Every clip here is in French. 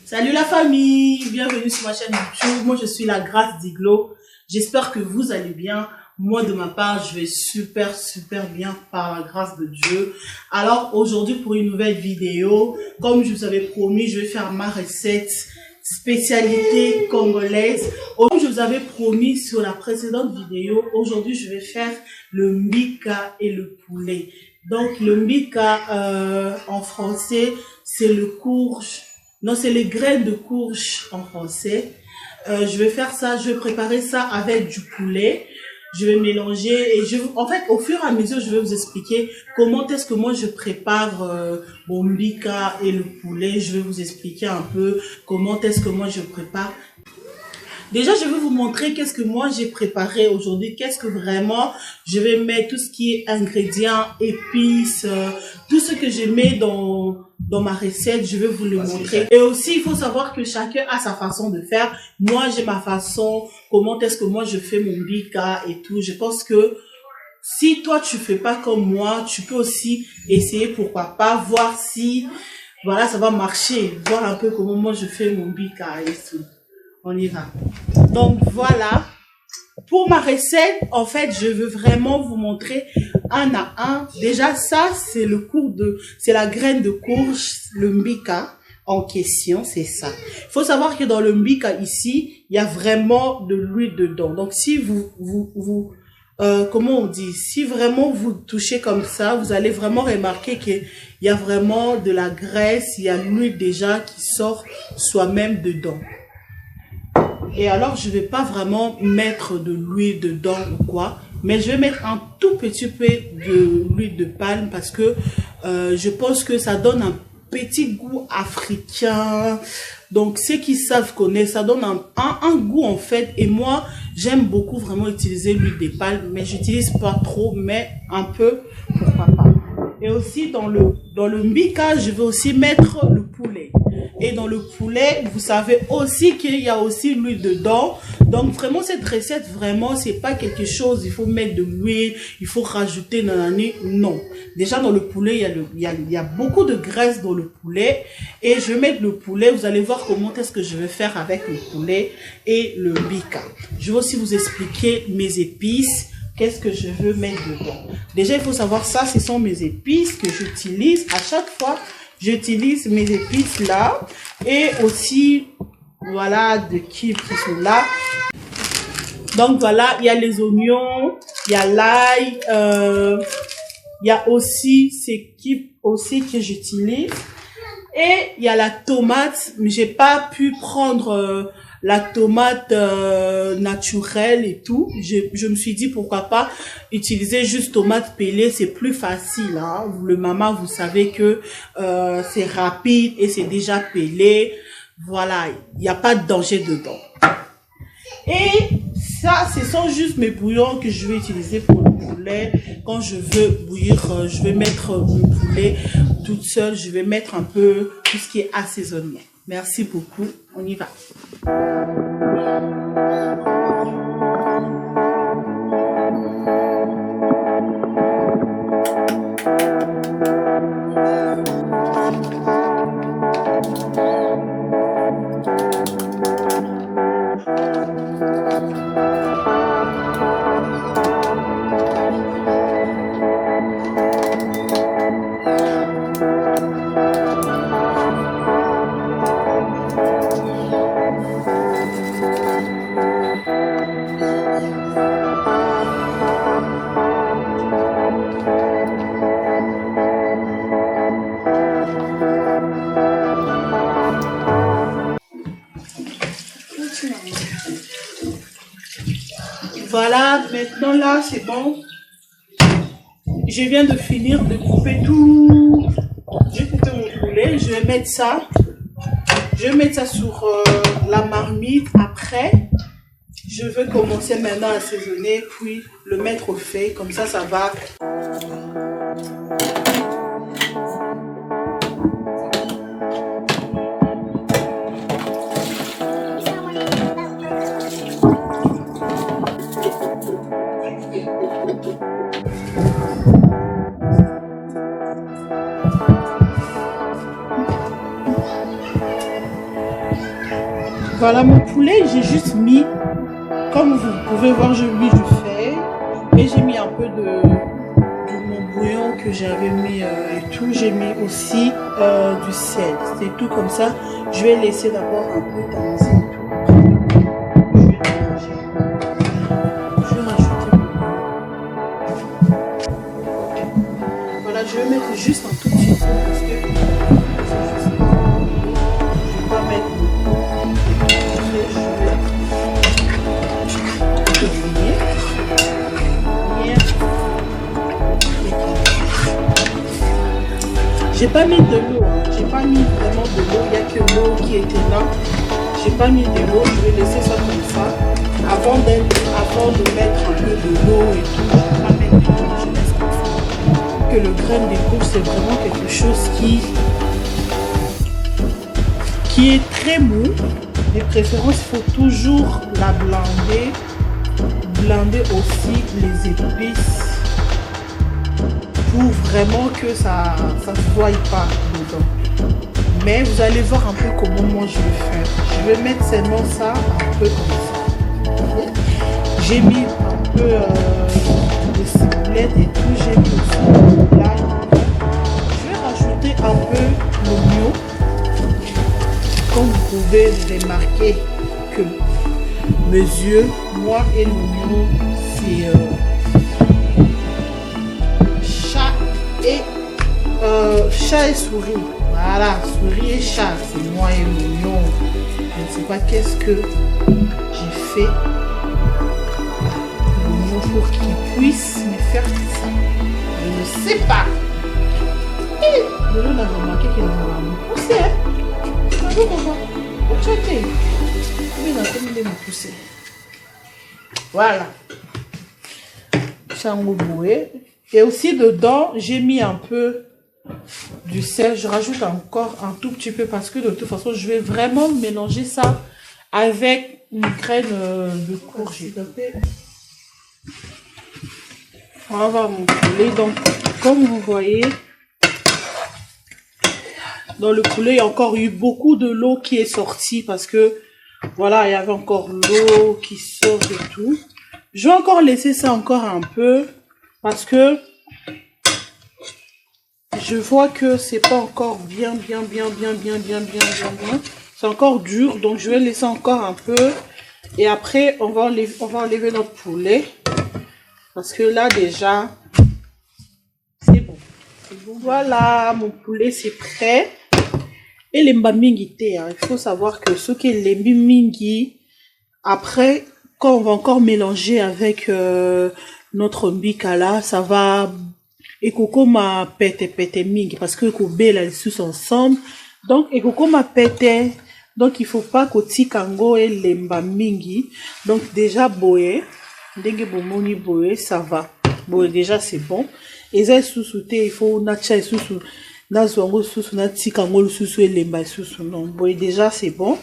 Salut la famille, bienvenue sur ma chaîne YouTube. Moi je suis la Grâce d'Iglo. J'espère que vous allez bien. Moi de ma part, je vais super bien par la grâce de Dieu. Alors aujourd'hui pour une nouvelle vidéo, comme je vous avais promis, je vais faire ma recette spécialité congolaise. Comme je vous avais promis sur la précédente vidéo, aujourd'hui je vais faire le mbika et le poulet. Donc le mbika en français, c'est le courge. Non, c'est les graines de courge en français. Je vais faire ça, je vais préparer ça avec du poulet. Je vais mélanger et en fait, au fur et à mesure, je vais vous expliquer comment est-ce que moi je prépare mon mbika et le poulet. Je vais vous expliquer un peu comment est-ce que moi je prépare. Déjà, je vais vous montrer qu'est-ce que moi j'ai préparé aujourd'hui. Qu'est-ce que vraiment je vais mettre, tout ce qui est ingrédients, épices, tout ce que je mets dans ma recette, je vais vous le montrer. Et aussi, il faut savoir que chacun a sa façon de faire. Moi, j'ai ma façon, comment est-ce que moi je fais mon mbika et tout. Je pense que si toi tu fais pas comme moi, tu peux aussi essayer, pourquoi pas, voir si, voilà, ça va marcher. Voir un peu comment moi je fais mon mbika et tout. On y va. Donc voilà, pour ma recette, en fait, je veux vraiment vous montrer un à un. Déjà, ça, c'est la graine de courge, le mbika en question, c'est ça. Il faut savoir que dans le mbika ici, il y a vraiment de l'huile dedans. Donc si comment on dit, si vraiment vous touchez comme ça, vous allez vraiment remarquer qu'il y a vraiment de la graisse, il y a l'huile déjà qui sort soi-même dedans. Et alors, je vais pas vraiment mettre de l'huile dedans ou quoi, mais je vais mettre un tout petit peu de l'huile de palme parce que je pense que ça donne un petit goût africain. Donc, ceux qui savent connaître, ça donne un goût en fait. Et moi, j'aime beaucoup vraiment utiliser l'huile de palme, mais j'utilise pas trop, mais un peu, pourquoi pas. Et aussi, dans le mbika, je vais aussi mettre le poulet. Et dans le poulet, vous savez aussi qu'il y a aussi l'huile dedans. Donc vraiment, cette recette, vraiment, c'est pas quelque chose, il faut mettre de l'huile, il faut rajouter nanani. Non. Déjà, dans le poulet, il y a beaucoup de graisse dans le poulet. Et je vais mettre le poulet, vous allez voir comment est-ce que je vais faire avec le poulet et le mbika. Je vais aussi vous expliquer mes épices. Qu'est-ce que je veux mettre dedans? Déjà, il faut savoir ça, ce sont mes épices que j'utilise à chaque fois. J'utilise mes épices là et aussi, voilà, de qui sont là. Donc voilà, il y a les oignons, il y a l'ail, il y a aussi ces kipes aussi que j'utilise. Et il y a la tomate, mais j'ai pas pu prendre la tomate naturelle et tout. Je me suis dit pourquoi pas utiliser juste tomate pelée, c'est plus facile. Hein. Le maman, vous savez que c'est rapide et c'est déjà pelé. Voilà, il n'y a pas de danger dedans. Et ça, ce sont juste mes bouillons que je vais utiliser pour le poulet. Quand je veux bouillir, je vais mettre le poulet toute seule. Je vais mettre un peu tout ce qui est assaisonnement. Merci beaucoup. On y va. Voilà, maintenant là, c'est bon. Je viens de finir de couper tout. J'ai coupé mon poulet. Je vais mettre ça. Je vais mettre ça sur la marmite. Après, je vais commencer maintenant à assaisonner, puis le mettre au feu. Comme ça va. Voilà mon poulet, j'ai juste mis, comme vous pouvez voir, j'ai mis du fer et j'ai mis un peu de mon bouillon que j'avais mis et tout. J'ai mis aussi du sel, c'est tout comme ça. Je vais laisser d'abord un peu tamiser tout. Je vais rajouter voilà, je vais mettre juste un tout petit peu parce que je vais pas mettre j'ai pas mis de l'eau, j'ai pas mis vraiment de l'eau, il n'y a que l'eau qui était là. J'ai pas mis de l'eau, je vais laisser ça comme ça. Avant de mettre un peu de l'eau et tout, je vais pas mettre de l'eau, je laisse comme ça. Que le grain d'épaule, c'est vraiment quelque chose qui est très mou. De préférence, il faut toujours la blender. Blender aussi les épices pour vraiment que ça ne se voie pas dedans. Mais vous allez voir un peu comment moi je vais faire. Je vais mettre seulement ça un peu comme ça. J'ai mis un peu de ciboulette et tout. J'ai mis aussi l'ail. Je vais rajouter un peu l'oignon. Comme vous pouvez remarquer que mes yeux, moi et l'oignon, c'est chat et souris. Voilà, souris et chat, c'est moi et l'oignon. Je ne sais pas qu'est-ce que j'ai fait l'oignon pour qu'il puisse me faire ça. Je ne sais pas. Et l'oignon n'a remarqué qu'il va me pousser. Voilà. Et aussi dedans, j'ai mis un peu du sel. Je rajoute encore un tout petit peu parce que de toute façon, je vais vraiment mélanger ça avec une graine de courgette. On va voir mon poulet. Donc, comme vous voyez, dans le poulet, il y a encore eu beaucoup de l'eau qui est sortie parce que, voilà, il y avait encore l'eau qui sort et tout. Je vais encore laisser ça encore un peu parce que je vois que c'est pas encore bien. C'est encore dur, donc je vais laisser encore un peu. Et après, on va enlever notre poulet parce que là, déjà, c'est bon. Voilà, mon poulet, c'est prêt. Et les mingi té, il faut savoir que ce qui est les mingi, après, quand on va encore mélanger avec notre mbika là, ça va et coco ma pète mingi parce que kobe là sous ensemble. Donc et coco ma pète, donc il faut pas que tikango et lemba mingi. Donc déjà boye, denge bomoni boye, ça va. Boye déjà c'est bon. Et ça sous-souté, il faut nacha sous nazwango sous na tikango sous et lemba sous non. Boye déjà c'est bon.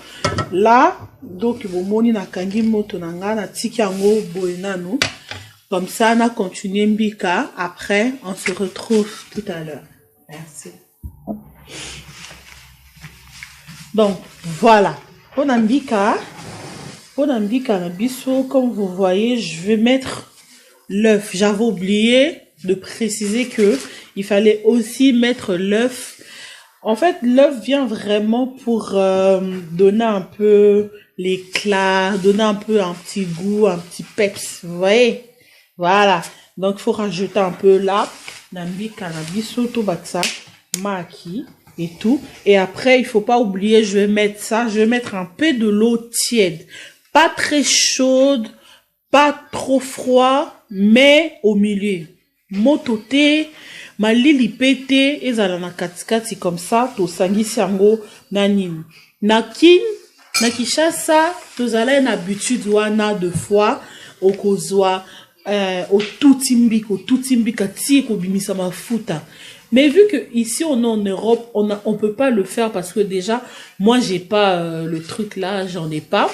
Là donc bomoni na kangi moto na nga na tikango boye nanu. Comme ça, on a continué mbika. Après, on se retrouve tout à l'heure. Merci. Donc, voilà. Pour mbika, comme vous voyez, je vais mettre l'œuf. J'avais oublié de préciser que il fallait aussi mettre l'œuf. En fait, l'œuf vient vraiment pour donner un peu l'éclat, donner un peu un petit goût, un petit peps. Vous voyez? Voilà, donc il faut rajouter un peu là, nambi cannabis, soto baksa, maki, et tout. Et après, il faut pas oublier, je vais mettre ça, je vais mettre un peu de l'eau tiède. Pas très chaude, pas trop froid, mais au milieu. Mototé, malili pété, ezala na katikati comme ça, to sangisi yango na nini. Na Kinshasa, tozala une habitude wana de fois, okozwa, au toutimbika ti kobimisa mafuta. Mais vu que ici on est en Europe, on peut pas le faire parce que déjà, moi j'ai pas le truc là, j'en ai pas.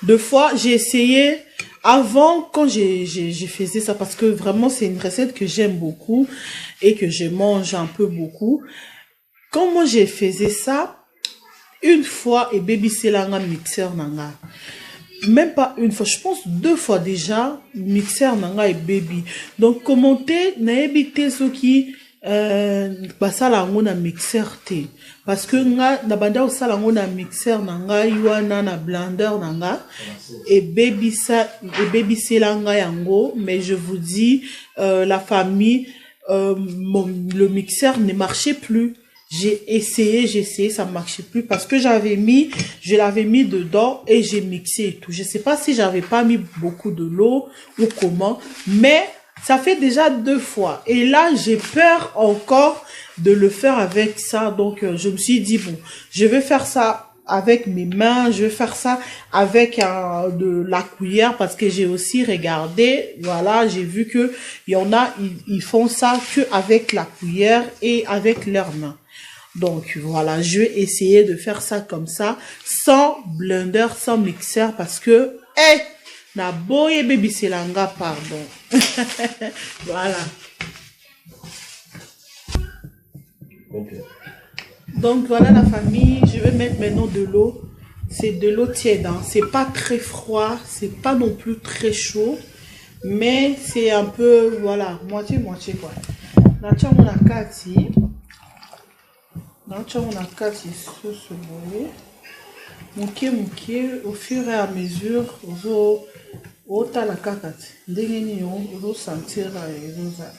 Deux fois, j'ai essayé avant quand j'ai faisais ça parce que vraiment c'est une recette que j'aime beaucoup et que je mange un peu beaucoup. Quand moi j'ai faisais ça, une fois et baby c'est là un mixeur nanga. Même pas une fois, je pense 2 fois déjà mixeur nanga et baby. Donc commenter na éviter ceux qui basala ngo na mixeur te parce que nga na banda osala ngo na mixeur nanga yuana na blender nanga et baby c'est nga yango. Mais je vous dis la famille le mixeur ne marchait plus. J'ai essayé, ça ne marchait plus parce que je l'avais mis dedans et j'ai mixé et tout. Je sais pas si j'avais pas mis beaucoup de l'eau ou comment, mais ça fait déjà 2 fois. Et là, j'ai peur encore de le faire avec ça. Donc, je me suis dit, bon, je vais faire ça avec mes mains, je vais faire ça avec de la cuillère parce que j'ai aussi regardé, voilà, j'ai vu que il y en a, ils font ça que avec la cuillère et avec leurs mains. Donc voilà, je vais essayer de faire ça comme ça, sans blender, sans mixeur, parce que, na boye baby selanga, pardon. Voilà. Okay. Donc voilà la famille, je vais mettre maintenant de l'eau. C'est de l'eau tiède, hein. C'est pas très froid, c'est pas non plus très chaud, mais c'est un peu, voilà, moitié quoi. Nacha mon akati. Nacha mon akati sauce boye. Muke, au fur et à mesure, ota la kakati. Ndenge ni yo, ozo sentir ezoza.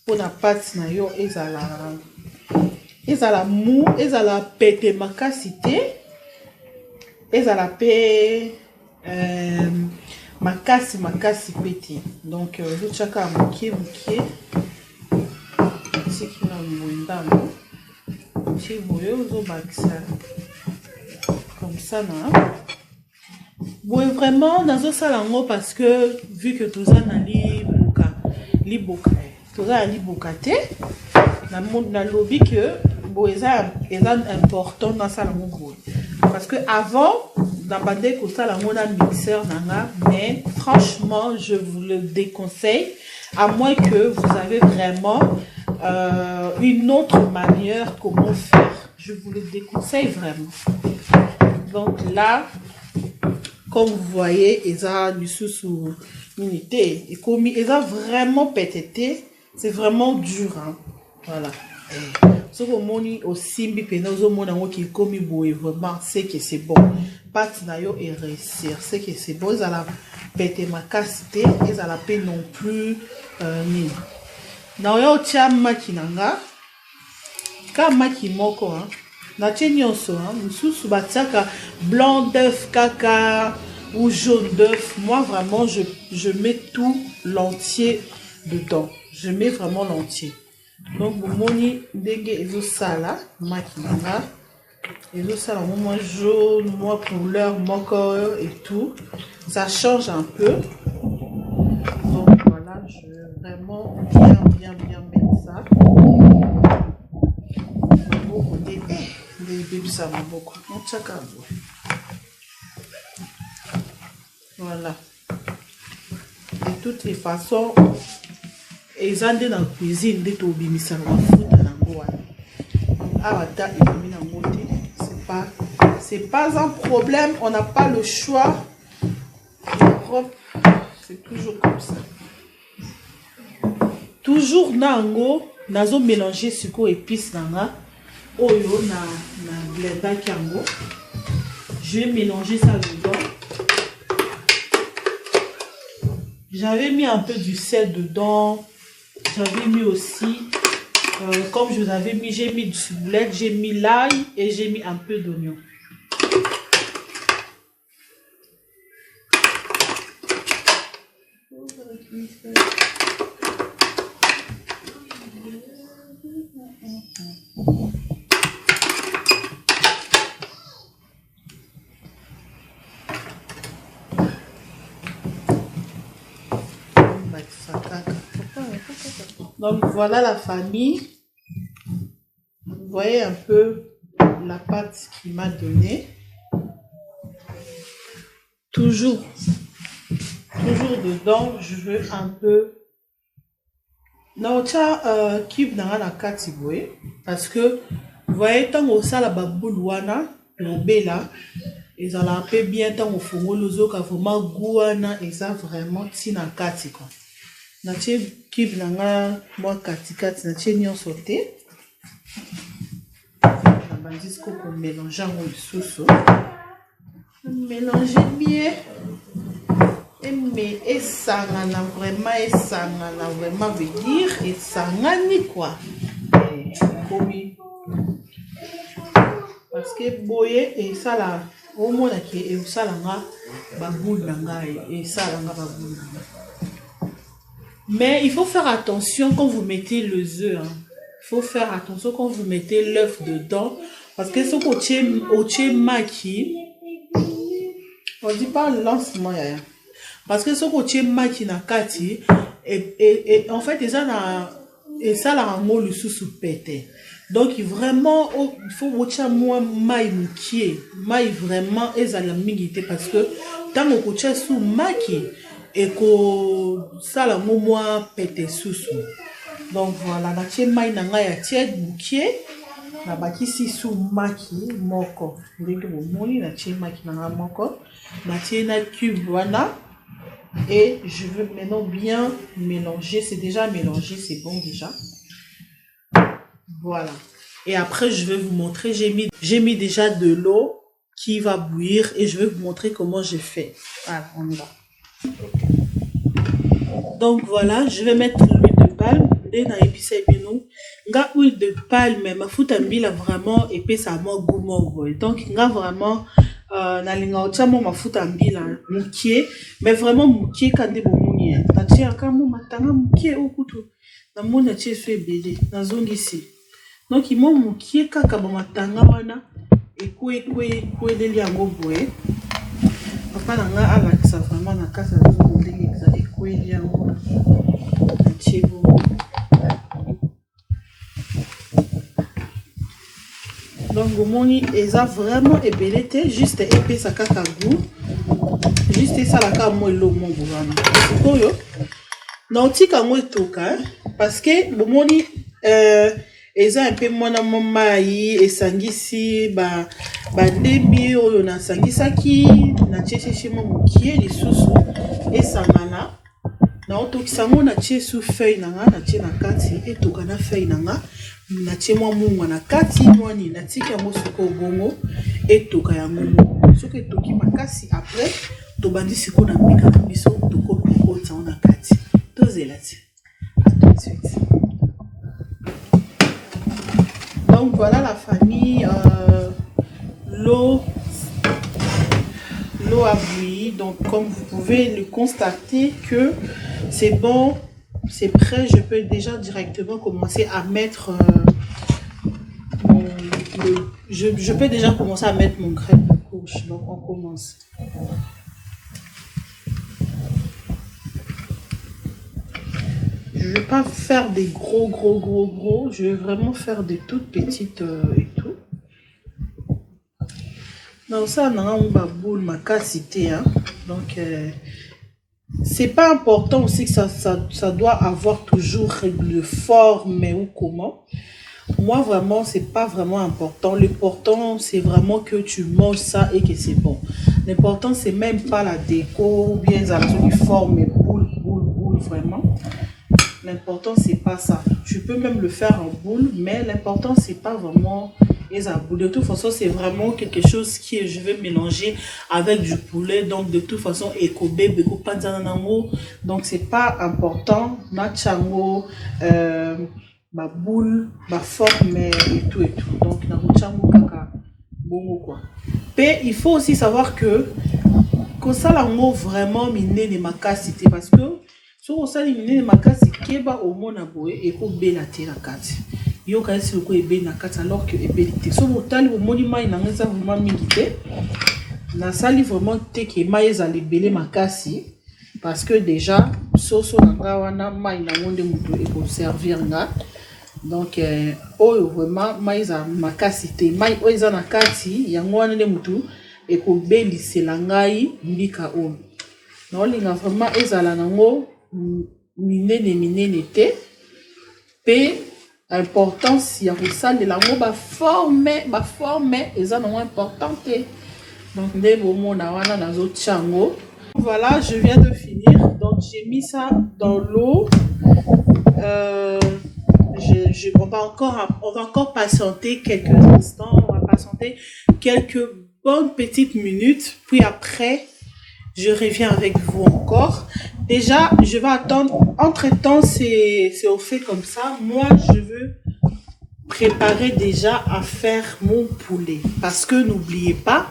Pour la pâte na yo ezala mou, ezala pete makasité, ezala pe makasi pete. Donc je chaka muke siki na mwendano. Ti boye ozo bakisa comme ça na. Boye vraiment nazo salango parce que vu que tout ça na liboka toza liboka te na lobby que boye ça est important dans ça boye parce que avant dans bande ko ça la mona mixeur nanga, mais franchement je vous le déconseille à moins que vous avez vraiment une autre manière comment faire. Je vous le déconseille vraiment. Donc là, comme vous voyez, eza lisusu unité et comme eza vraiment pétété, c'est vraiment dur, hein. Voilà. Ce que moni aussi mbi penozo mona ngo qui komi boye vraiment c'est que c'est bon. Pâte na yo et réussir, c'est que c'est bon. Eza la pété ma casité, eza la paix non plus ni. Na yo tia makinanga. Ka maki moko, hein. Na nyonso, hein, mususu batiaka blanc d'œuf caca ou jaune d'œuf. Moi vraiment je mets tout l'entier dedans. Je mets vraiment l'entier. Donc bomoni ndenge ezo sala makinanga. Ezo sala moi jaune, moi couleur moko et tout. Ça change un peu. Donc voilà, je vais vraiment bien mettre ça. Voilà. De toutes les façons, ils ont dans la cuisine des tobimisa c'est pas un problème, on n'a pas le choix. C'est toujours comme ça. Toujours nango, nazo mélanger suko épices nanga. Oyo na blender kiango. Je vais mélanger ça dedans. J'avais mis un peu du sel dedans. J'avais mis aussi Comme je vous avais mis, j'ai mis du ciboulette, j'ai mis l'ail et j'ai mis un peu d'oignon. Donc voilà la famille. Vous voyez un peu la pâte qu'il m'a donnée. Toujours dedans, je veux un peu. Non, tiens, cube dans la carte, parce que vous voyez, tant au sala baboulouana, là, et ça l'a fait bien tant au fond, l'ozo, qu'a vraiment gouana, et ça vraiment tina carte, quoi. Natie cube dans la moi carte, natie nyon sauté. La bandise qu'on mélange en sous. Mélangez bien. Mais et ça vraiment veut dire et ça ni quoi. Parce que boye et ça là au moins qui et ça là baboul et ça là baboul. Mais il faut faire attention quand vous mettez les œufs. Hein. Il faut faire attention quand vous mettez l'œuf dedans parce que ce côté maki on dit pas lancement parce que ce côté maki na kati et en fait ça là en mot le sous pété. Donc vraiment il faut watcher moi maï vraiment ezala mingité parce que tant au côté sous maki et que ça la moi pété sous. Donc voilà na tie maï na nga ya tie bouquet na bakisi sous maki moko ndenge bomoni na tie maki na nga moko na tie na cube wana. Et je veux maintenant bien mélanger. C'est déjà mélangé, c'est bon déjà. Voilà. Et après, je vais vous montrer. J'ai mis déjà de l'eau qui va bouillir et je vais vous montrer comment j'ai fait. Voilà, on y va. Donc voilà, je vais mettre l'huile de palme. L'huile de palme, ma foutambila vraiment épais ça m'a goût. Donc, vraiment. Na linga otamo mafuta mbila mukie mais vraiment mukie kande bomoni na tia kamo matanga mukie okutu na mona tie so ebele na zongisi donc imo mukie kaka ba matanga wana ekweleli yango boye papa na nga alakisa vraiment na kasa na zo ndenge za ekweli yango na tie bo. Donc, vous moni, ils ont vraiment ébélé, juste épais, ça caca goût. Juste ça, la carte, moi, l'eau, mon gouvernement. Non, tu as moi, tout cas, parce que, vous moni, ils ont un peu mon maï, et sangisi, débi, on a sangisaki, na tchéché, mon qui est les sous, et sangana. Non, tout ça, mon a tché sous feuille, na tché na kati, et tout kana feuille, na tie mwa munga na kati mwani na tiki yango siko bongo etoka yango soki etoki makasi après tobandi siko na mbika biso tokopi kota na kati tozela ti à tout de suite. Donc voilà la famille, l'eau a bouilli, donc comme vous pouvez le constater que c'est bon. C'est prêt, je peux déjà directement commencer à mettre je peux déjà commencer à mettre mon crème de couche. Donc on commence. Je ne vais pas faire des gros. Je vais vraiment faire des toutes petites et tout. Donc ça, on a un boule ma cassité, hein. Donc c'est pas important aussi que ça doit avoir toujours règle forme ou comment. Moi vraiment c'est pas vraiment important. L'important c'est vraiment que tu manges ça et que c'est bon. L'important c'est même pas la déco ou bien ça forme et boule vraiment. L'important c'est pas ça. Tu peux même le faire en boule, mais l'important c'est pas vraiment de toute façon c'est vraiment quelque chose qui je vais mélanger avec du poulet, donc de toute façon donc c'est pas important. Nachango ma boule, ma forme et tout et tout. Donc na mochango kaka bongo quoi. Et il faut aussi savoir que ça lango vraiment minene makasi te parce que so ko sali minene makasi keba au mona boye et ko bela te na kati. Yo ka esi ko ebe na kati alors que ebe te. So motali au moni mai na ngeza vraiment mingi te. Na sali vraiment te ke mai ezali belé makasi parce que déjà soso nga wana mai na ngonde mutu e ko servir nga. Donc oyo vraiment mai za makasi te. Mai oyo za na kati yango wana nde mutu et ko belisela ngai mbika oyo. Na olinga vraiment ezala nango minene te. Pe importance ya kosalela ngo ba forme eza nango importante. Donc nde bomona wana nazo tchango. Voilà, je viens de finir. Donc j'ai mis ça dans l'eau. On va encore patienter quelques instants. On va patienter quelques bonnes petites minutes. Puis après, je reviens avec vous encore. Déjà, je vais attendre. Entre-temps, c'est au fait comme ça. Moi, je veux préparer déjà à faire mon poulet. Parce que n'oubliez pas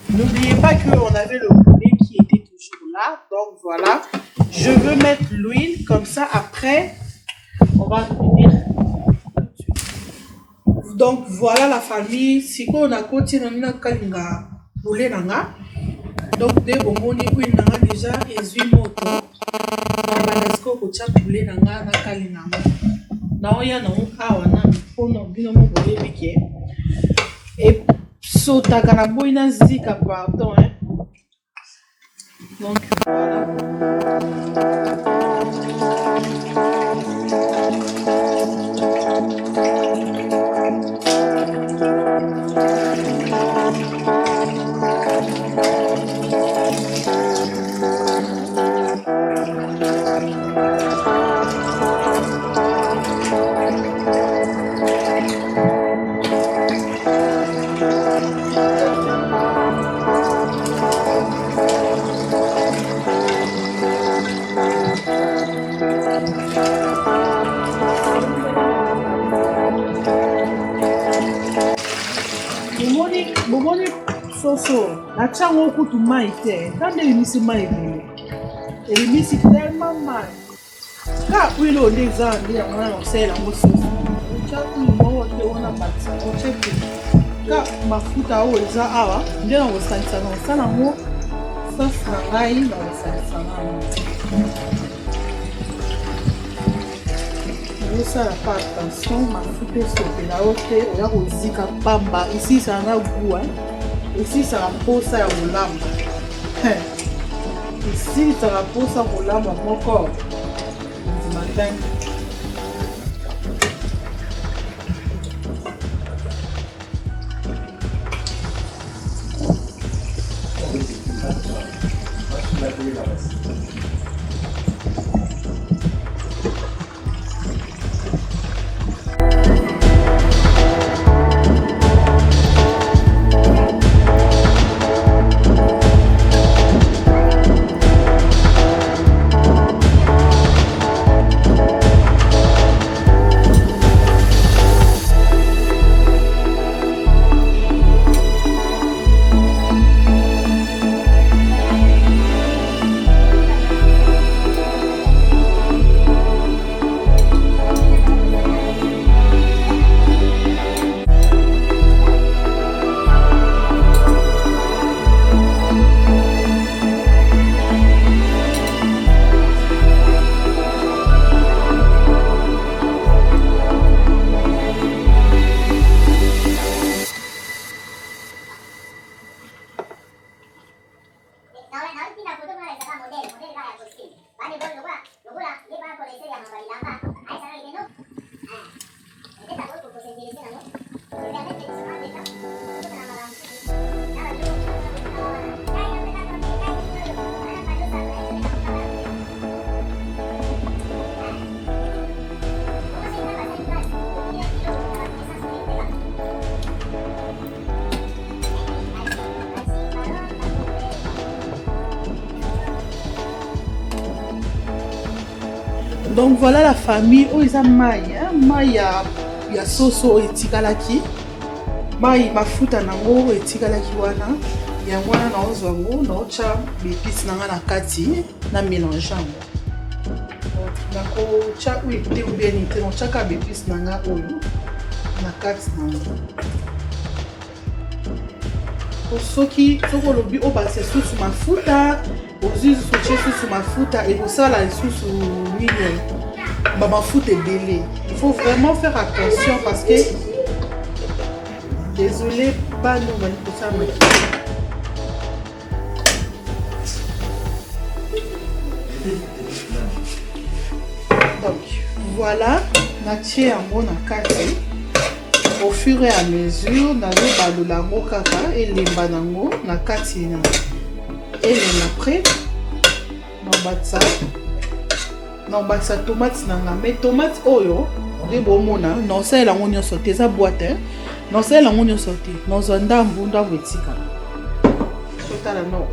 qu'on avait le poulet qui était toujours là. Donc voilà, je veux mettre l'huile comme ça. Après, on va revenir. Donc voilà la famille. Si on a continué à kalinga poulet nanga. Donc dès qu'on moni huile nanga déjà ezui moto. Banasko ko cha poulet nanga na kalinga. Na oya na awa na pono bino mo boye bike. Et sota kana boina zika pardon hein. Donc voilà. Bomoni soso na chango kutu mai te kande limisi mai bile elimisi tellement mai ka wilo ndeza ndi ya mwana osela ngo soso chaku mo te ona batsa o chepe ka mafuta o eza awa nde na osalisa na osala ngo sasa na ngai na osalisa na osala pas attention mafuta esopela o te oya kozika pamba ici ça na goût hein. Ici ça a posa ya kolamba ici ça a posa kolamba moko du matin. Donc voilà la famille. Oh, ils ont maï. Maï, il y a soso et tikalaki. Maï, ma fouta nango et tikalaki wana. Il y a wana na ozwango, na ocha, l'épice nanga na kati, na mélangeant. Nako cha ou écouter ou bien nité, on chaka l'épice nanga oyo, na kati nango. Soki, soko lobi o ba se sous mafuta, ozu sous mafuta et ça la sous mignon. Ba mafuta ebele. Il faut vraiment faire attention parce que désolé pas nous mani pour ça mais donc voilà, natie yango na kati. Au fur et à mesure, nazo balola ngo kaka elemba nango na kati na elena après non batsa tomate nanga mais tomate oyo de bomona non ça la ngoni sauté ça boîte hein non ça la ngoni sauté non zonda mbunda wetika totala non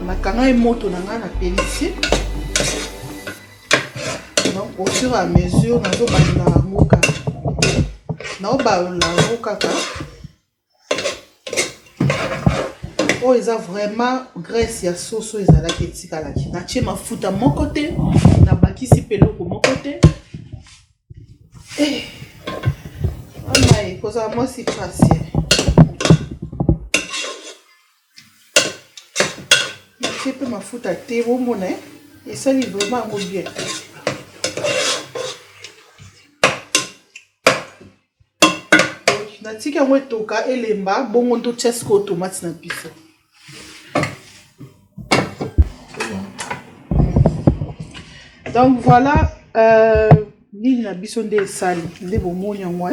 na kanga e moto nanga na pelisi donc au fur et à mesure nazo balola ngo kaka oh ils ont vraiment graisse ya soso ezala ketika laki na tie mafuta mon côté na bakisi peloko mon côté eh amae koza moi si patient na tie pe mafuta te bomona et ça li vraiment ngo bien. Natika yango etoka elemba bongo ndo chesko tomate na biso. Donc voilà nini na biso nde esali nde bomoni yango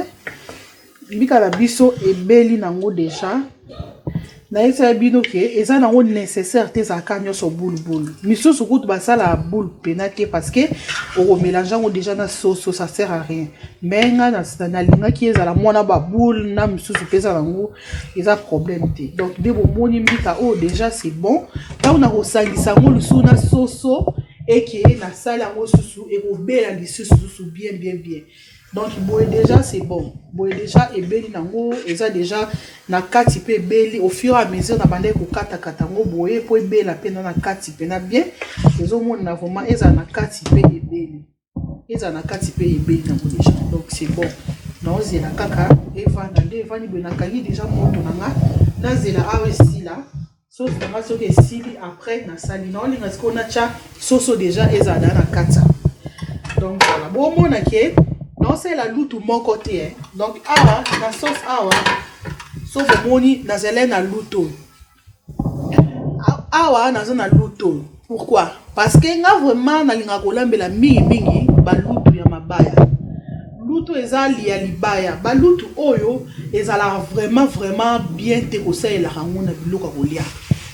mbika na biso ebeli nango déjà na esa bino ke eza nango nécessaire te za kanyo so boule misusu kutu basala boule penate parce que au mélange ngo déjà na sauce ça sert à rien mais nga na linga ki eza la mona ba boule na misusu pesa nango eza problème te donc de bomoni mbika oh déjà c'est bon ta on a osangisa ngo lusu na soso et qui est na sala ngo susu et ko bela lisusu bien donc boye déjà c'est bon boye déjà ebeli nango eza déjà na kati pe beli au fur et à mesure na bande ko kata ngo boye po ebela pe na kati pe na bien ezo mona vraiment eza na kati pe ebeli nango déjà donc c'est bon na ozela kaka eva ni be na kangi déjà moto nanga na zela awesi la sauce nanga soki esili après na sali na olinga siko na cha soso déjà eza na kata donc voilà bon mona ke non c'est la loutou mon côté hein. Donc awa la sauce awa so bomoni na zela na loutou awa na zona loutou pourquoi parce que nga vraiment na linga kolambela mingi ba loutou ya mabaya loutou ezali ya libaya ba loutou oyo ezala vraiment bien te ko ça la rangona biloko kolia.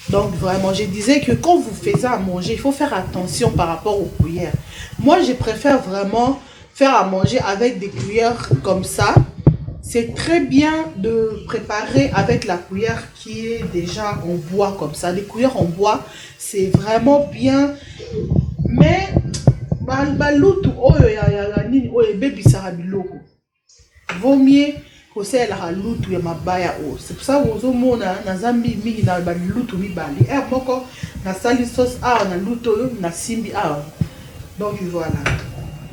Donc vraiment je disais que quand vous faites à manger il faut faire attention par rapport aux cuillères. Moi je préfère vraiment faire à manger avec des cuillères comme ça. C'est très bien de préparer avec la cuillère qui est déjà en bois comme ça. Les cuillères en bois, c'est vraiment bien. Mais, vaut mieux que c'est la loutou ya mabaya o. C'est pour ça que vous mona na zambi mingi na ba loutou mi bali. Et moko na sali sauce a na loutou na simbi a. Donc voilà.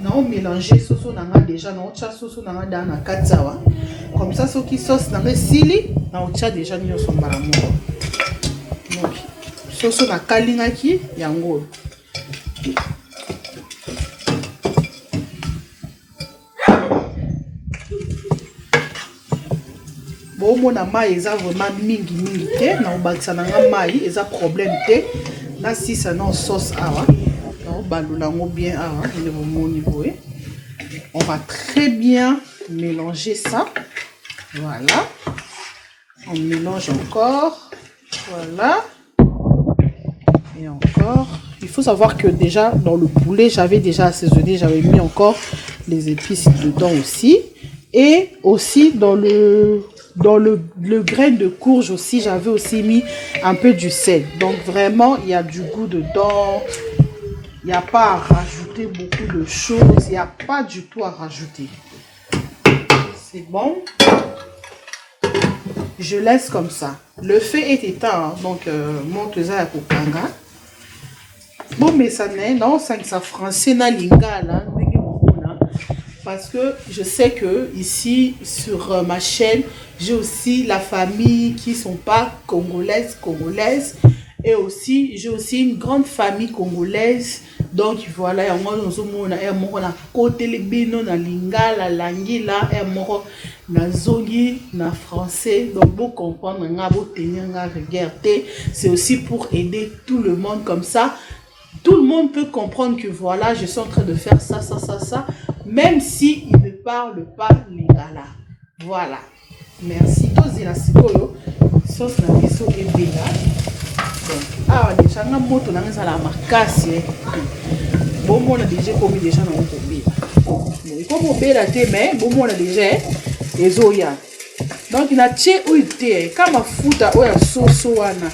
On mélange soso nanga déjà na ocha soso nanga dans na katsawa comme ça soki sauce nanga sili na ocha déjà nyo sombala mo donc soso na kalinga ki yango bon mona mai eza vraiment mingi te na obakisa nanga mai eza problème te na si ça non sauce awa bien on va très bien mélanger ça. Voilà, on mélange encore, voilà, et encore. Il faut savoir que déjà dans le poulet j'avais déjà assaisonné, j'avais mis encore les épices dedans aussi, et aussi dans le grain de courge aussi j'avais aussi mis un peu du sel. Donc vraiment il y a du goût dedans. Il n'y a pas à rajouter. rajouter beaucoup de choses. Il n'y a pas du tout à rajouter. C'est bon. Je laisse comme ça. Le feu est éteint. Hein, donc, monte ça à Kokanga. Bon, mais ça n'est non, ça français na lingala. Parce que je sais que ici, sur ma chaîne, j'ai aussi la famille qui ne sont pas congolaises. Et aussi, j'ai aussi une grande famille congolaise. Donc voilà, il y a côté libino, na lingala, langila, na zongi, na français. Donc vous comprenez, regarder. C'est aussi pour aider tout le monde comme ça. Tout le monde peut comprendre que voilà, je suis en train de faire ça, même si il ne parle pas lingala. Voilà. Merci. Sauce na biso ebela. Ah, déjà, na moto na ngala makasi. Bon, on a déjà commis déjà na moto bela. Comme on bela te, mais bon, on a déjà ezoya. Donc, il a tché ou ite, comme mafuta ou ya soso wana.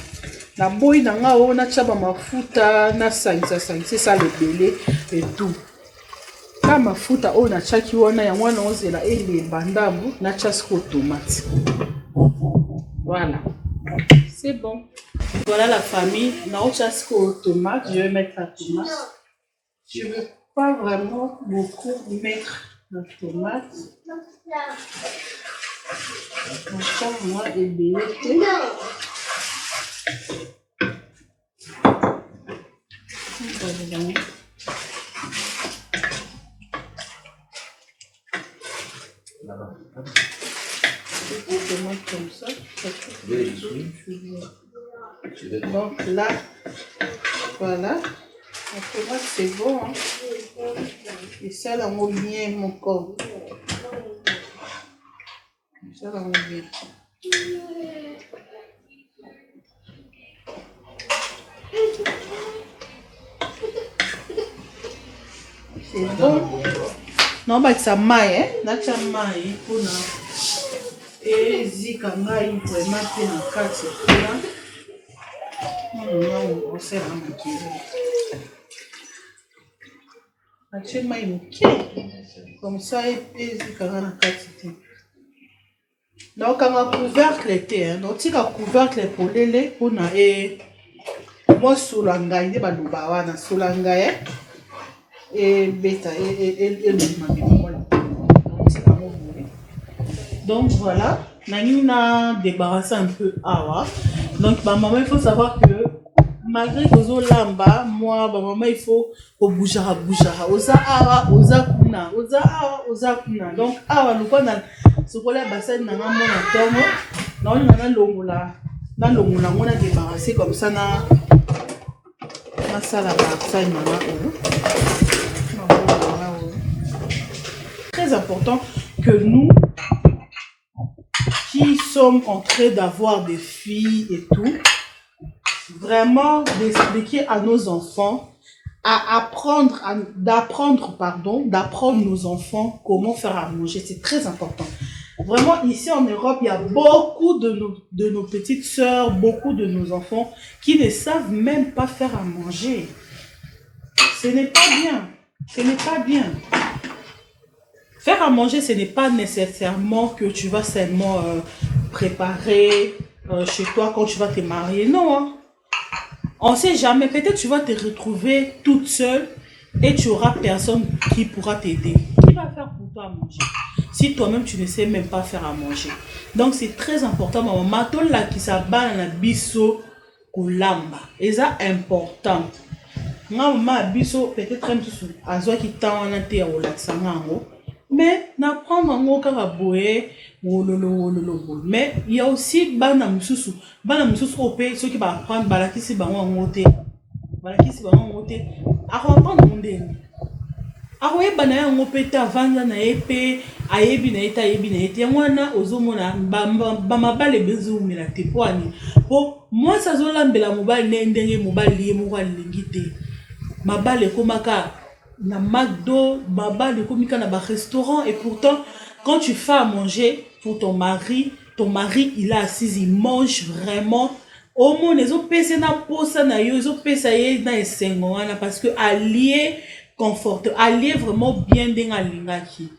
Na boy na nga o na chaba mafuta na sangisa c'est ça le belé et tout. Comme mafuta o na chaki wana ya mwana ozela ele bandamu na chasko tomate. Voilà. C'est bon. Voilà la famille. Dans chasko tomate, je vais mettre la tomate. Je ne veux pas vraiment beaucoup mettre la tomate. Encore moi et belé. Comme ça. Donc là, voilà. La tomate c'est bon. Hein. Et ça là, on bien mon corps. Ça là, on bien. C'est bon. Non, mais ça maille, hein. Là, ça maille pour nous. Et zika ngai vraiment pe na kati là. Non, on sait vraiment qui. Actuellement, il me comme ça et zika na kati. Donc, quand on couvercle était, donc si on couvercle pour les pour na et moi sous l'angai de baluba na sous l'angai et beta et le mamie. Donc voilà, Nani débarrassé un peu awa. Donc ma maman, il faut savoir que malgré que zo lamba, moi ma maman il faut bouger. Oza awa, oza kuna. Donc awa le quoi na ce qu'on a bassin na maman na tomo. Non na longola on a débarrassé comme ça na sala ça maman. Très important que nous qui sommes en train d'avoir des filles et tout, vraiment d'expliquer à nos enfants, d'apprendre nos enfants comment faire à manger. C'est très important. Vraiment, ici en Europe, il y a beaucoup de nos petites sœurs, beaucoup de nos enfants qui ne savent même pas faire à manger. Ce n'est pas bien. Ce n'est pas bien. Faire à manger, ce n'est pas nécessairement que tu vas seulement préparer chez toi quand tu vas te marier. Non. Hein. On ne sait jamais. Peut-être tu vas te retrouver toute seule et tu n'auras personne qui pourra t'aider. Qui va faire pour toi à manger? Si toi-même, tu ne sais même pas faire à manger. Donc, c'est très important. Maman, là qui s'abat na biso kolamba. Et ça, important. Maman, biso, peut-être un peu à qui t'a en été au lac. Mais n'apprendre en aucun raboué, mais il y a aussi bana mususu au pays ceux qui va apprendre balaki si bango ngote apprendre monde aroye bana ya ngopete avanda na epe ayebi na ete ngwana ozomona ba mabale bezu mila tepwani po moi ça zolambela mobali ndenge mobali mo kwa lingite mabale komaka na McDo, baba, komika na ba restaurant et pourtant quand tu fais à manger pour ton mari il est assis, il mange vraiment. Au moins les autres pèsent na posa na yo, les autres pèsent na esengo wana parce que allié confortable, alliez vraiment bien dans l'ingaki.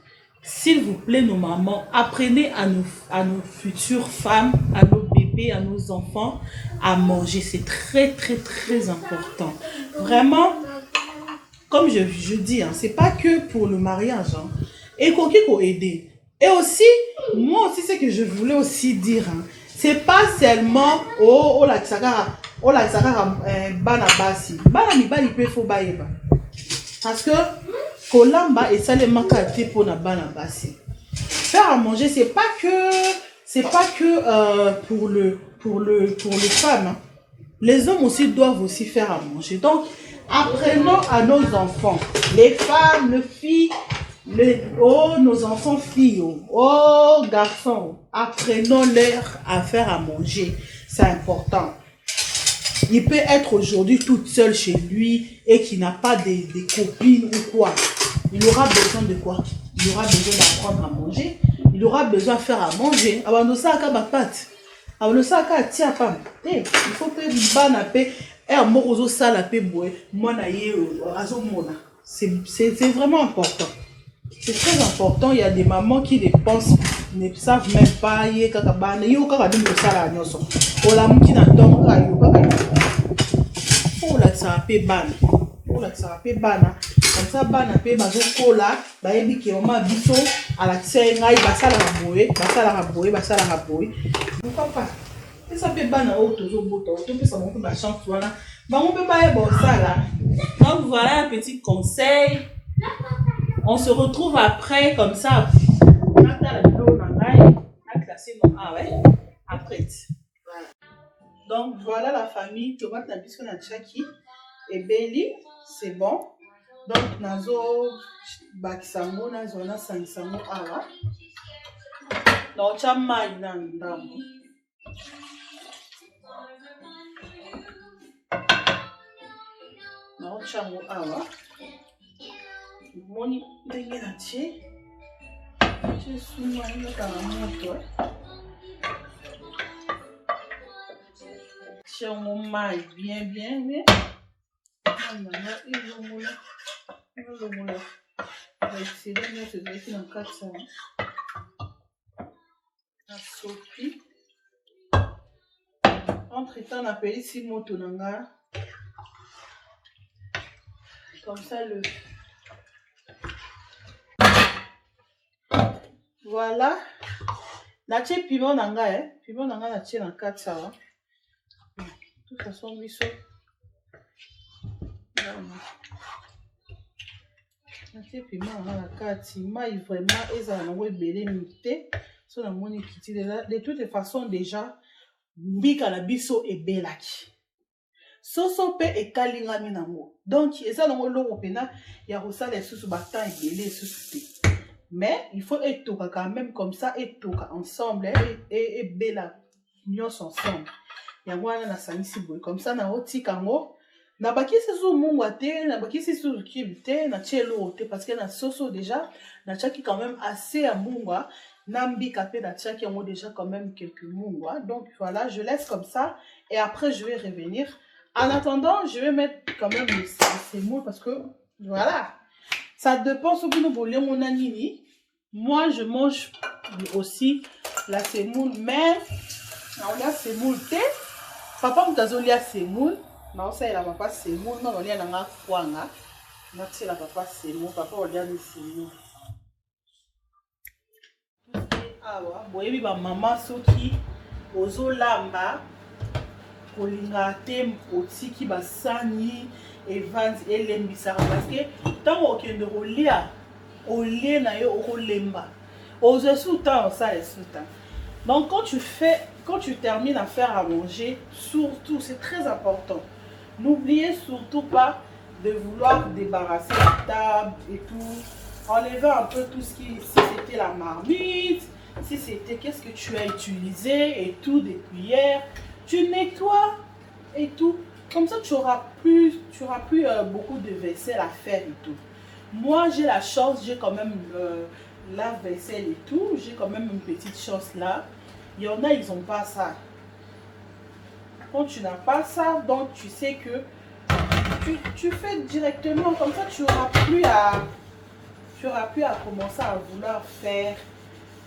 S'il vous plaît, nos mamans, apprenez à nos futures femmes, à nos bébés, à nos enfants, à manger. C'est très, très, très important. Vraiment, comme je dis, hein, c'est pas que pour le mariage. Hein. Et qu'on aider. Et aussi, moi aussi, c'est que je voulais aussi dire, hein, c'est pas seulement, la tsakara, bana basi. Bana mi ba ipe fo ba eba. Parce que, kolamba et ça les makati pour na bana basi. Faire à manger, c'est pas que pour les femmes. Hein. Les hommes aussi doivent aussi faire à manger. Donc, apprenons à nos enfants, les femmes, les filles, nos enfants filles, garçons, apprenons-leur à faire à manger. C'est important. Il peut être aujourd'hui toute seule chez lui et qui n'a pas des copines ou quoi. Il aura besoin de quoi? Il aura besoin d'apprendre à manger. Il aura besoin de faire à manger. Il faut que banape c'est vraiment important. C'est très important. Il y a des mamans qui ne savent même pas comme ça bana pe bazokola bayebi ke mama biso ala tsenga basala raboye papa ça pe bana tozo bota to pe ça mon ba chance wana bango pe ba yeba osala. Donc voilà un petit conseil. On se retrouve après comme ça. Après. Voilà. Donc voilà la famille tomate na biso na chaki et beli, c'est bon. Donc nazo bakisango nazo na sangisango awa. Donc chama ina ndamu. Non chango awa. Moni ndenge na tie. Je suis moi kama moto. Chango mai bien. Entre-temps, on appelle ici Motonanga. Comme ça, le... Voilà. La tche piment nanga, hein. Piment nanga la tche dans 4 ça. De toute façon, biso. La tche piment nanga la 4. Maï vraiment, ils ont belé mité. So na moni kiti de toute façon déjà. Mbika la biso e belaki. Soso pe e kalingami nango. Donc, eza nango longo pena ya rosala susu batan e belé susu. Mais il faut être quand même comme ça, être ensemble et bela nyos ensemble. Yango wana na sanisi boy comme ça na oti kango na bakisi zo mungwa te na bakisi zo kibite na chelo te parce que na soso déjà na chaki quand même assez à mungwa na mbika pe na chaki yango déjà quand même quelques mungwa. Donc voilà, je laisse comme ça et après je vais revenir. En attendant, je vais mettre quand même les semoule parce que voilà. Ça dépend ce que nous voulons, mon anini. Moi, je mange aussi la semoule, mais on a semoule thé. Papa m'tazolia semoule. Non, ça, il a papa semoule. Non, on y a un foanga. Non, c'est la papa semoule. Papa, on y a des semoule. Ah ouais, boyebi ba maman soki ozo lamba kolinga te otiki basani evans elembisa parce que tant okende rolia olie na yo okolemba ozo souta ça les souta. Donc quand tu termines à faire à manger, surtout c'est très important. N'oubliez surtout pas de vouloir débarrasser la table et tout. Enlever un peu tout ce qui, si c'était la marmite, si c'était qu'est-ce que tu as utilisé et tout, des cuillères, tu nettoies et tout. Comme ça, tu auras plus beaucoup de vaisselle à faire et tout. Moi, j'ai la chance, j'ai quand même la vaisselle et tout. J'ai quand même une petite chance là. Il y en a, ils n'ont pas ça. Quand tu n'as pas ça, donc tu sais que tu fais directement, comme ça tu n'auras plus à commencer à vouloir faire,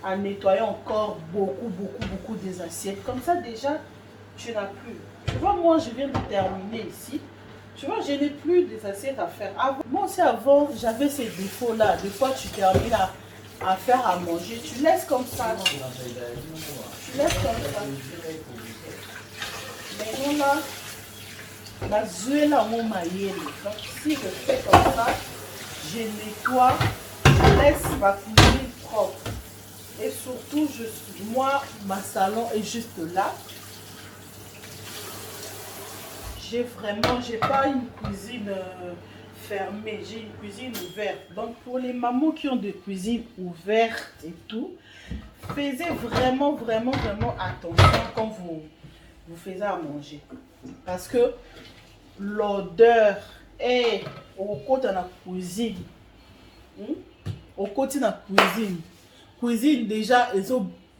à nettoyer encore beaucoup des assiettes. Comme ça déjà, tu n'as plus. Tu vois, moi je viens de terminer ici. Tu vois, je n'ai plus des assiettes à faire. Moi aussi avant, j'avais ces défauts-là. Des fois, tu termines à faire à manger. Tu laisses comme ça. Tu laisses comme ça. Mais là, la zuelle là, mon maïe. Donc si je fais comme ça, je nettoie, je laisse ma cuisine propre. Et surtout, moi, ma salon est juste là. J'ai pas une cuisine fermée, j'ai une cuisine ouverte. Donc pour les mamans qui ont des cuisines ouvertes et tout, faites vraiment attention quand vous faites à manger. Parce que l'odeur est au côté de la cuisine. Au côté de la cuisine. Cuisine déjà,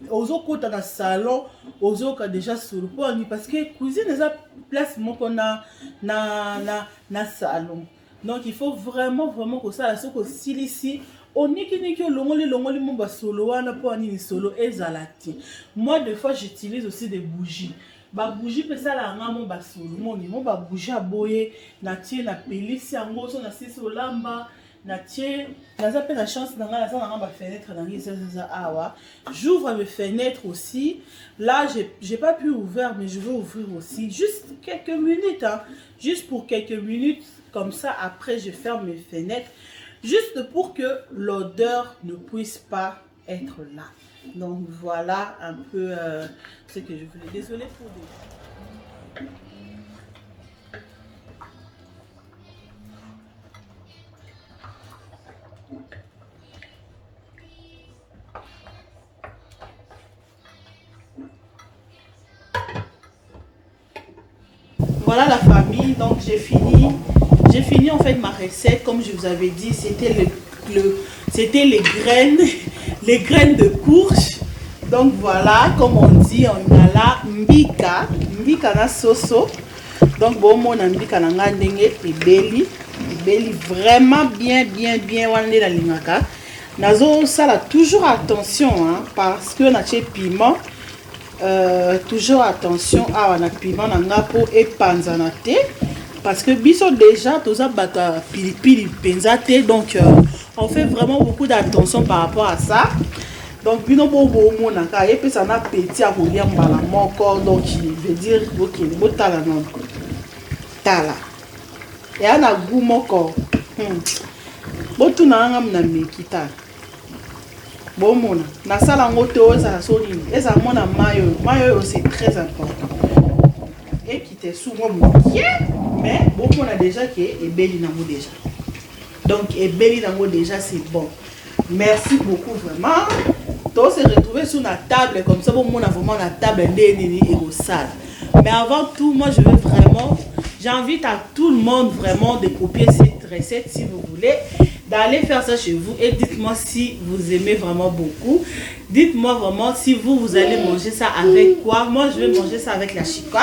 aux côtés dans le salon, aux autres déjà sur le point, parce que cuisine est la place qu'on a na salon. Donc il faut vraiment que ça soit aussi ici. On est qui longoli mon basolo wana pour ni solo ezalati. Moi des fois j'utilise aussi des bougies. Ba bougie pe ça la ngamo basolo mon ba bougie aboye na tie na pelisi yango so na sisi olamba. La chance fenêtre j'ouvre mes fenêtres aussi. Là j'ai pas pu ouvrir, mais je veux ouvrir aussi juste quelques minutes, hein. Juste pour quelques minutes, comme ça après je ferme mes fenêtres, juste pour que l'odeur ne puisse pas être là. Donc voilà un peu ce que je voulais. Désolée pour des... Voilà la famille, donc j'ai fini en fait ma recette. Comme je vous avais dit, c'était les graines de courge. Donc voilà, comme on dit en Lingala, mbika na soso. Donc bon, mon mbika na ngandenge ebeli vraiment bien wande la lingaka. Nazo sala toujours attention, hein, parce que na piment. Toujours attention à la piment na po et panzanate, parce que biso déjà tous bata pili penzate. Donc on fait vraiment beaucoup d'attention par rapport à ça. Donc bino bobo monaka et puis ça na petit à rouler mbala moko. Donc je veux dire OK botala non tala et ana goût moko botu na ngam na mekita. Bon mona na sala ngoto ça solide et ça mona mayo c'est très important et qui te souvent mais bon mona déjà qui est belle nango déjà. Donc et belle nango déjà c'est bon. Merci beaucoup vraiment. Tout se retrouver sur la table comme ça bon mona vraiment la table ndeni et au salle. Mais avant tout, moi je veux vraiment, j'invite à tout le monde vraiment de copier cette recette si vous voulez, d'aller faire ça chez vous et dites-moi si vous aimez vraiment beaucoup. Dites-moi vraiment si vous allez manger ça avec quoi. Moi je vais manger ça avec la chicane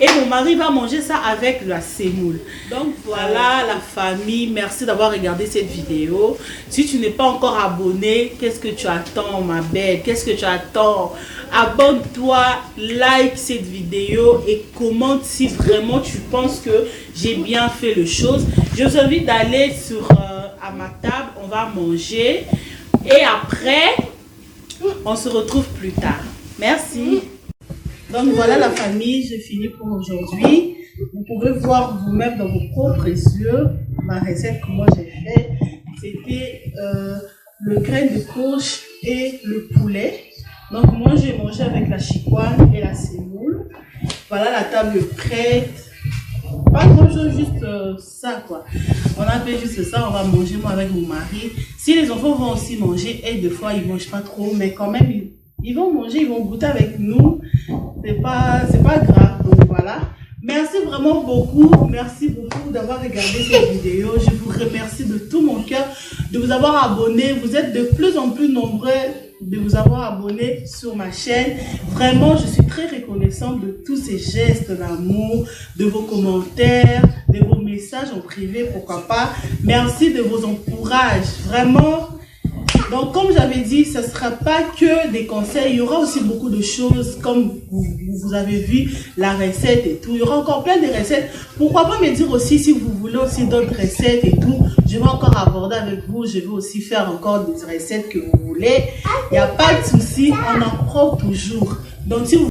et mon mari va manger ça avec la semoule. Donc voilà la famille, merci d'avoir regardé cette vidéo. Si tu n'es pas encore abonné, qu'est-ce que tu attends ma belle? Qu'est-ce que tu attends? Abonne-toi, like cette vidéo et commente si vraiment tu penses que j'ai bien fait les choses. Je vous invite d'aller à ma table, on va manger et après on se retrouve plus tard. Merci. Donc voilà la famille, j'ai fini pour aujourd'hui. Vous pouvez voir vous-même dans vos propres yeux ma recette que moi j'ai fait. C'était le grain de courge et le poulet. Donc moi j'ai mangé avec la chicoine et la semoule. Voilà la table prête. Pas grand chose, juste ça quoi. On a fait juste ça, on va manger moi avec mon mari. Si les enfants vont aussi manger, et des fois ils mangent pas trop, mais quand même ils vont manger, ils vont goûter avec nous. C'est pas grave. Donc voilà. Merci vraiment beaucoup. Merci beaucoup d'avoir regardé cette vidéo. Je vous remercie de tout mon cœur de vous avoir abonné. Vous êtes de plus en plus nombreux de vous avoir abonné sur ma chaîne. Vraiment, je suis très reconnaissante de tous ces gestes d'amour, de vos commentaires, de vos messages inscrivez, pourquoi pas. Merci de vos encourages, vraiment. Donc, comme j'avais dit, ce ne sera pas que des conseils, il y aura aussi beaucoup de choses, comme vous avez vu la recette et tout. Il y aura encore plein de recettes. Pourquoi pas me dire aussi si vous voulez aussi d'autres recettes et tout. Je vais encore aborder avec vous, je vais aussi faire encore des recettes que vous voulez. Il n'y a pas de souci, on en prend toujours. Donc, si vous...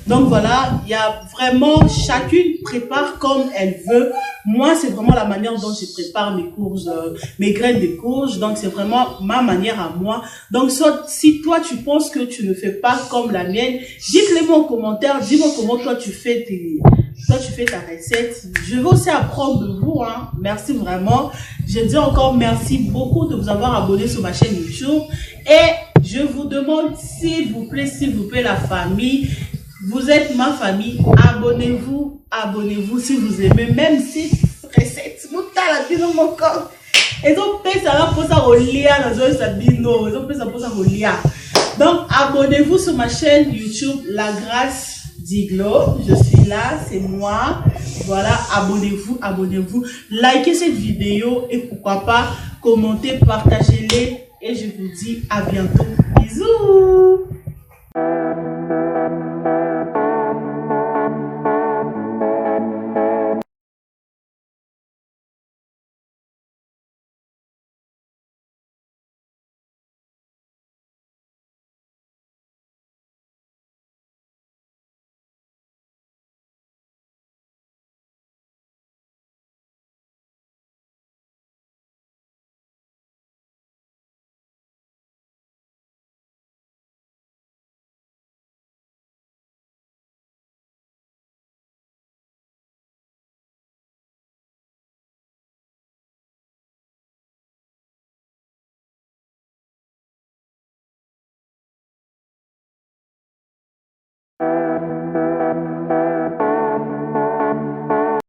Donc voilà, il y a vraiment, chacune prépare comme elle veut. Moi, c'est vraiment la manière dont je prépare mes courges, mes graines de courge. Donc, c'est vraiment ma manière à moi. Donc, si toi, tu penses que tu ne fais pas comme la mienne, dites-le-moi en commentaire. Dis-moi comment toi, tu fais ta recette. Je veux aussi apprendre de vous. Hein. Merci vraiment. Je dis encore merci beaucoup de vous avoir abonné sur ma chaîne YouTube. Et je vous demande, s'il vous plaît, la famille, vous êtes ma famille, abonnez-vous si vous aimez, même si recette, vous t'as la mon corps. Et donc, ça va pour ça au lien, donc, abonnez-vous sur ma chaîne YouTube, La Grâce d'Iglo. Je suis là, c'est moi. Voilà, abonnez-vous. Likez cette vidéo et pourquoi pas, commentez, partagez-les. Et je vous dis à bientôt. Bisous!